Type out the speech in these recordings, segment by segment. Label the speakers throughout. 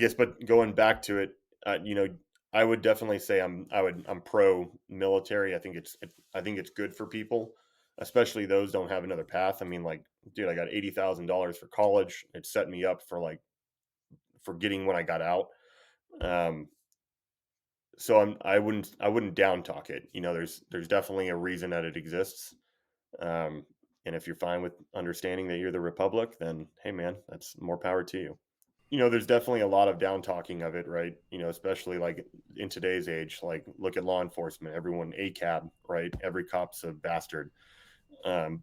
Speaker 1: Yes, but going back to it, I would definitely say I'm pro military. I think it's good for people, especially those don't have another path. I mean, like, dude, I got $80,000 for college. It set me up for like for getting when I got out. Um, so I wouldn't down talk it. There's definitely a reason that it exists. Um, and if you're fine with understanding that you're the republic, then hey man, that's more power to you. There's definitely a lot of down talking of it, right? Especially like in today's age, like look at law enforcement, everyone ACAB, right? Every cop's a bastard. Um,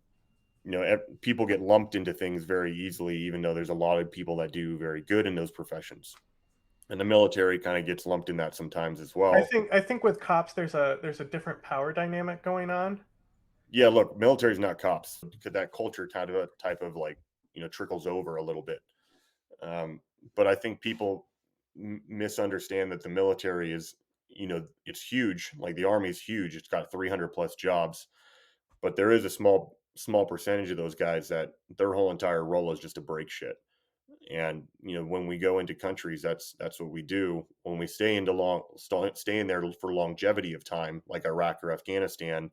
Speaker 1: People get lumped into things very easily, even though there's a lot of people that do very good in those professions. And the military kind of gets lumped in that sometimes as well.
Speaker 2: I think with cops there's a different power dynamic going on.
Speaker 1: Yeah, look, military's not cops because that culture kind of a type of like, trickles over a little bit. But I think people misunderstand that the military is, it's huge. Like the army is huge. It's got 300 plus jobs, but there is a small percentage of those guys that their whole entire role is just to break shit. And when we go into countries, that's what we do. When we stay in there for longevity of time, like Iraq or Afghanistan,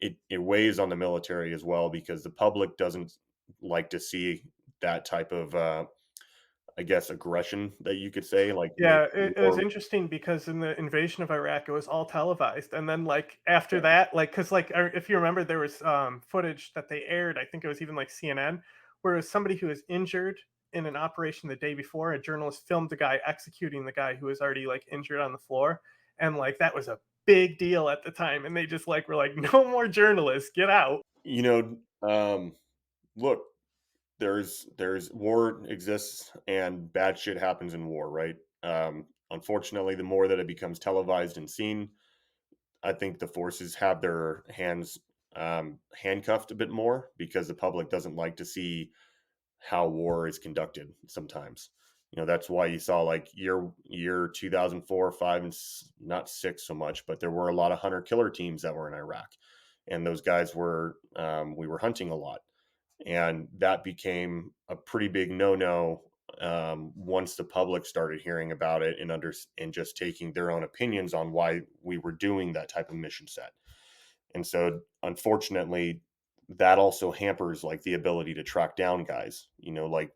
Speaker 1: it weighs on the military as well because the public doesn't like to see that type of I guess, aggression that you could say, like, maybe
Speaker 2: Yeah, it was
Speaker 1: more.
Speaker 2: interesting because in the invasion of Iraq, it was all televised, and then, like, after
Speaker 1: Yeah.
Speaker 2: that, like, because like, if you remember, there was, footage that they aired, I think it was even, like, CNN, where it was somebody who was injured in an operation the day before, a journalist filmed the guy executing the guy who was already, like, injured on the floor, and, like, that was a big deal at the time, and they just, like, were like, "No more journalists, get out."
Speaker 1: You know, look, there's war exists and bad shit happens in war, right? Unfortunately, the more that it becomes televised and seen, I think the forces have their hands, handcuffed a bit more because the public doesn't like to see how war is conducted sometimes. That's why you saw like year 2004, 5 and not 6 so much, but there were a lot of hunter killer teams that were in Iraq. And those guys were we were hunting a lot. And that became a pretty big no-no once the public started hearing about it and just taking their own opinions on why we were doing that type of mission set. And so, unfortunately, that also hampers like the ability to track down guys. Like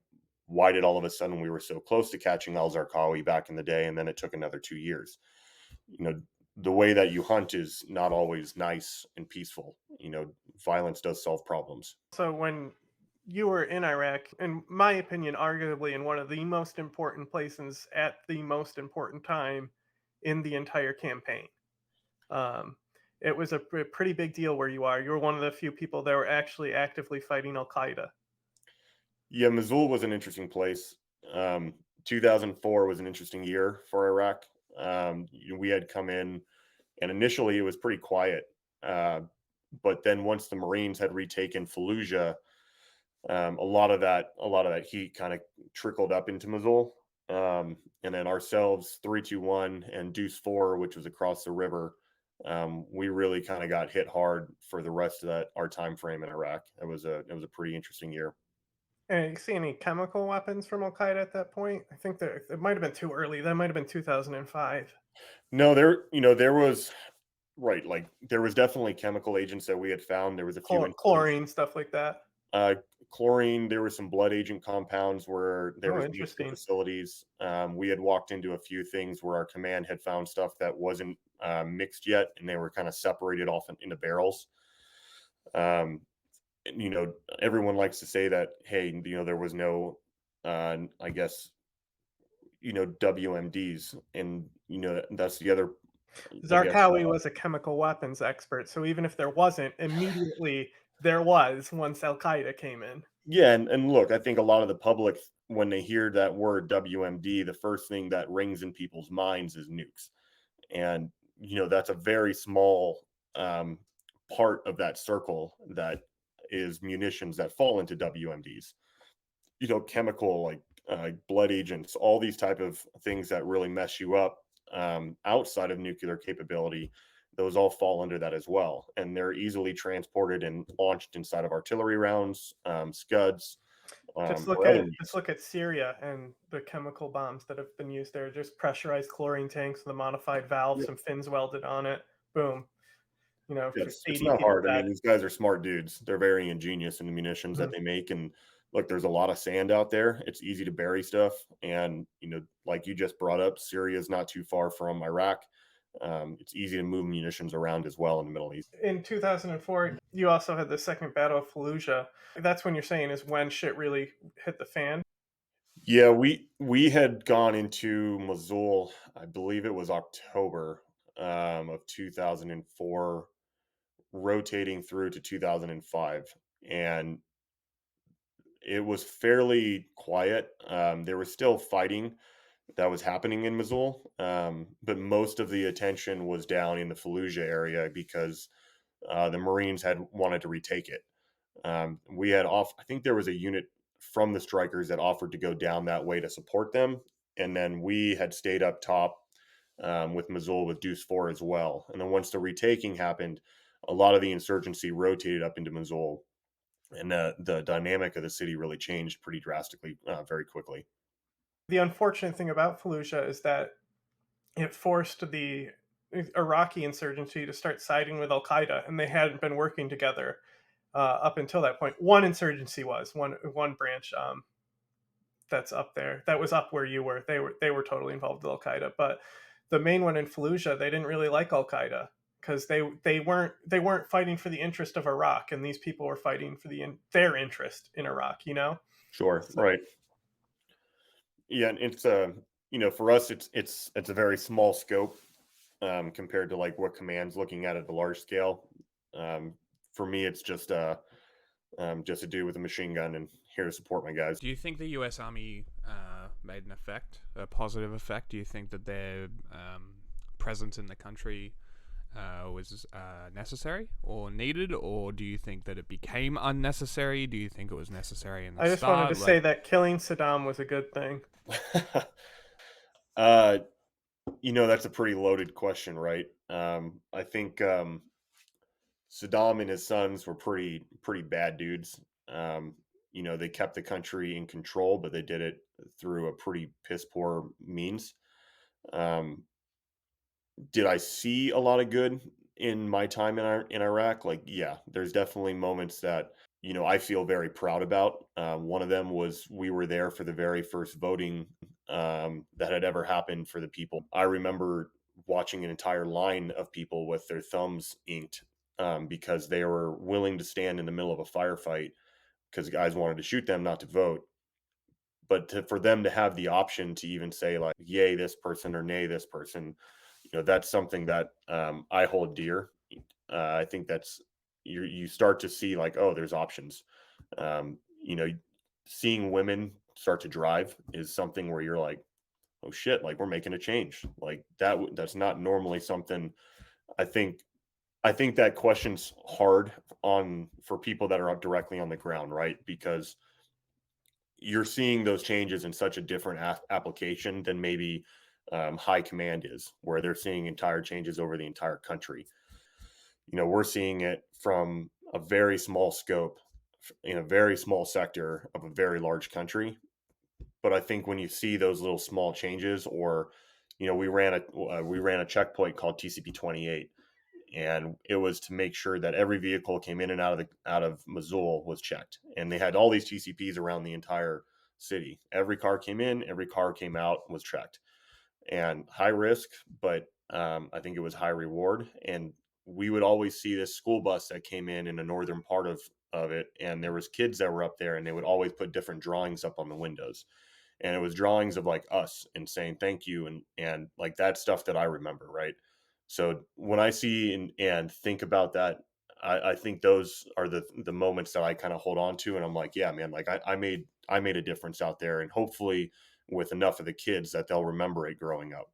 Speaker 1: why did all of a sudden we were so close to catching Al Zarqawi back in the day, and then it took another 2 years? You know, the way that you hunt is not always nice and peaceful. Violence does solve problems.
Speaker 2: So when you were in Iraq, in my opinion, arguably in one of the most important places at the most important time in the entire campaign. Um, it was a pretty big deal where you are. You were one of the few people that were actually actively fighting Al Qaeda.
Speaker 1: Yeah, Mosul was an interesting place. 2004 was an interesting year for Iraq. We had come in, and initially it was pretty quiet. Uh, but then once the Marines had retaken Fallujah, a lot of that heat kind of trickled up into Mosul. And then ourselves, 321 and Deuce 4, which was across the river, we really kind of got hit hard for the rest of that our time frame in Iraq. It was a pretty interesting year.
Speaker 2: And you see any chemical weapons from Al Qaeda at that point? I think that it might have been too early. That might have been 2005.
Speaker 1: No, there was right, like there was definitely chemical agents that we had found. There was a few incidents.
Speaker 2: Chlorine, stuff like that.
Speaker 1: Uh, Chlorine, there were some blood agent compounds where there
Speaker 2: Oh,
Speaker 1: was nuclear
Speaker 2: interesting.
Speaker 1: facilities. We had walked into a few things where our command had found stuff that wasn't mixed yet, and they were kind of separated off into barrels. Um, and, everyone likes to say that, hey, there was no, I guess, WMDs, and that's the other, I guess.
Speaker 2: Zarqawi was a chemical weapons expert, so even if there wasn't, immediately there was once Al Qaeda came in.
Speaker 1: Yeah, and look, I think a lot of the public, when they hear that word WMD, the first thing that rings in people's minds is nukes. And, that's a very small part of that circle that is munitions that fall into WMDs. Chemical, like blood agents, all these type of things that really mess you up outside of nuclear capability, those all fall under that as well. And they're easily transported and launched inside of artillery rounds, scuds.
Speaker 2: Just look
Speaker 1: or other
Speaker 2: at just
Speaker 1: means.
Speaker 2: look at Syria and the chemical bombs that have been used there. Just pressurized chlorine tanks with a modified valve,
Speaker 1: Yeah,
Speaker 2: some fins welded on it. Boom.
Speaker 1: it's
Speaker 2: 80
Speaker 1: not
Speaker 2: people
Speaker 1: hard. I
Speaker 2: dead.
Speaker 1: mean, these guys are smart dudes. They're very ingenious in the munitions that
Speaker 2: Mhm.
Speaker 1: they make. And look, there's a lot of sand out there. It's easy to bury stuff. And like you just brought up, Syria is not too far from Iraq. It's easy to move munitions around as well in the Middle East.
Speaker 2: In 2004, you also had the Second Battle of Fallujah. That's when you're saying is when shit really hit the fan.
Speaker 1: Yeah, we had gone into Mosul, I believe it was October of 2004, rotating through to 2005, and it was fairly quiet. There was still fighting that was happening in Mosul, but most of the attention was down in the Fallujah area because the Marines had wanted to retake it. We had off. I think there was a unit from the strikers that offered to go down that way to support them, and then we had stayed up top with Mosul with Deuce Four as well. And then once the retaking happened, a lot of the insurgency rotated up into Mosul, and the dynamic of the city really changed pretty drastically, very quickly.
Speaker 2: The unfortunate thing about Fallujah is that it forced the Iraqi insurgency to start siding with Al Qaeda, and they hadn't been working together up until that point. One insurgency was one branch that's up there that was up where you were. They were totally involved with Al Qaeda, but the main one in Fallujah, they didn't really like Al Qaeda because they weren't fighting for the interest of Iraq, and these people were fighting for their interest in Iraq.
Speaker 1: Sure,
Speaker 2: So
Speaker 1: right. Yeah, and for us, it's a very small scope compared to like what command's looking at the large scale. For me, it's just a dude with a machine gun and here to support my guys.
Speaker 3: Do you think the U.S. Army made an effect, a positive effect? Do you think that their presence in the country was necessary or needed, or do you think that it became unnecessary? Do you think it was necessary in the
Speaker 2: I just wanted to
Speaker 3: start?
Speaker 2: say
Speaker 3: Like,
Speaker 2: that killing Saddam was a good thing.
Speaker 1: uh, that's a pretty loaded question, right? I think Saddam and his sons were pretty bad dudes. They kept the country in control, but they did it through a pretty piss poor means. Um, did I see a lot of good in my time in Iraq? Like, yeah, there's definitely moments that I feel very proud about. One of them was we were there for the very first voting that had ever happened for the people. I remember watching an entire line of people with their thumbs inked because they were willing to stand in the middle of a firefight because guys wanted to shoot them, not to vote. But for them to have the option to even say like, "Yay, this person," or "Nay, this person," that's something that I hold dear. I think that's you start to see like, oh, there's options. Um, you know, seeing women start to drive is something where you're like, oh shit, like we're making a change. Like that's not normally something. I think I think that question's hard on for people that are directly on the ground, right? Because you're seeing those changes in such a different application than maybe high command is, where they're seeing entire changes over the entire country. We're seeing it from a very small scope in a very small sector of a very large country. But I think when you see those little small changes, or we ran a checkpoint called TCP 28, and it was to make sure that every vehicle came in and out of Mosul was checked, and they had all these TCPs around the entire city. Every car came in, every car came out, was checked, and high risk, but I think it was high reward. And we would always see this school bus that came in the northern part of it, and there was kids that were up there, and they would always put different drawings up on the windows, and it was drawings of like us and saying thank you and like that stuff that I remember, right? So when I see and think about that, I think those are the moments that I kind of hold on to, and I'm like, yeah, man, like I made a difference out there, and hopefully with enough of the kids that they'll remember it growing up.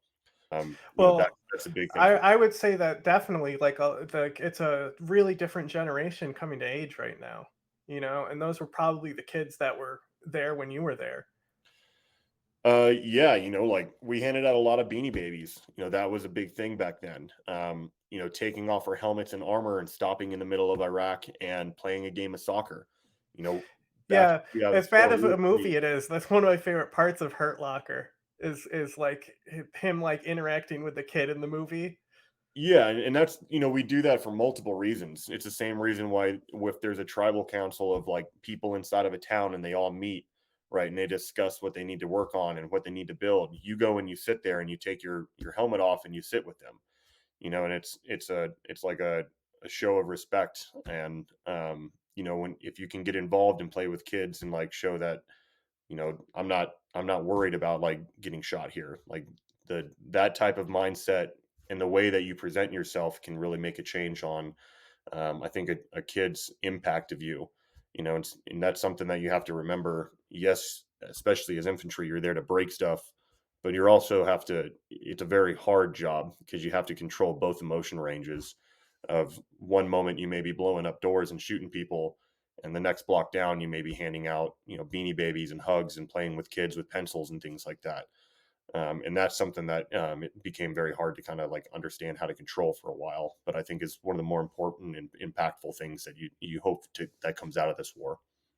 Speaker 2: Well,
Speaker 1: That's a big thing
Speaker 2: I,
Speaker 1: for me.
Speaker 2: I would say that definitely, it's a really different generation coming to age right now, and those were probably the kids that were there when you were there.
Speaker 1: Yeah, like we handed out a lot of Beanie Babies. That was a big thing back then. Taking off our helmets and armor and stopping in the middle of Iraq and playing a game of soccer. You know,
Speaker 2: Yeah,
Speaker 1: Yeah, the
Speaker 2: as bad
Speaker 1: story
Speaker 2: of a
Speaker 1: is pretty.
Speaker 2: movie it is, that's one of my favorite parts of Hurt Locker is like him like interacting with the kid in the movie.
Speaker 1: Yeah, and that's we do that for multiple reasons. It's the same reason why if there's a tribal council of like people inside of a town and they all meet, right, and they discuss what they need to work on and what they need to build. You go and you sit there and you take your helmet off and you sit with them, and it's like a show of respect. And when if you can get involved and play with kids and like show that I'm not worried about like getting shot here. Like that type of mindset and the way that you present yourself can really make a change on I think a kid's impact of you. And that's something that you have to remember. Yes, especially as infantry, you're there to break stuff, but you're also have to. It's a very hard job because you have to control both emotion ranges. Of one moment you may be blowing up doors and shooting people, and the next block down you may be handing out beanie babies and hugs and playing with kids with pencils and things like that. And that's something that it became very hard to kind of like understand how to control for a while. But I think is one of the more important and impactful things that you hope to that comes out of this war.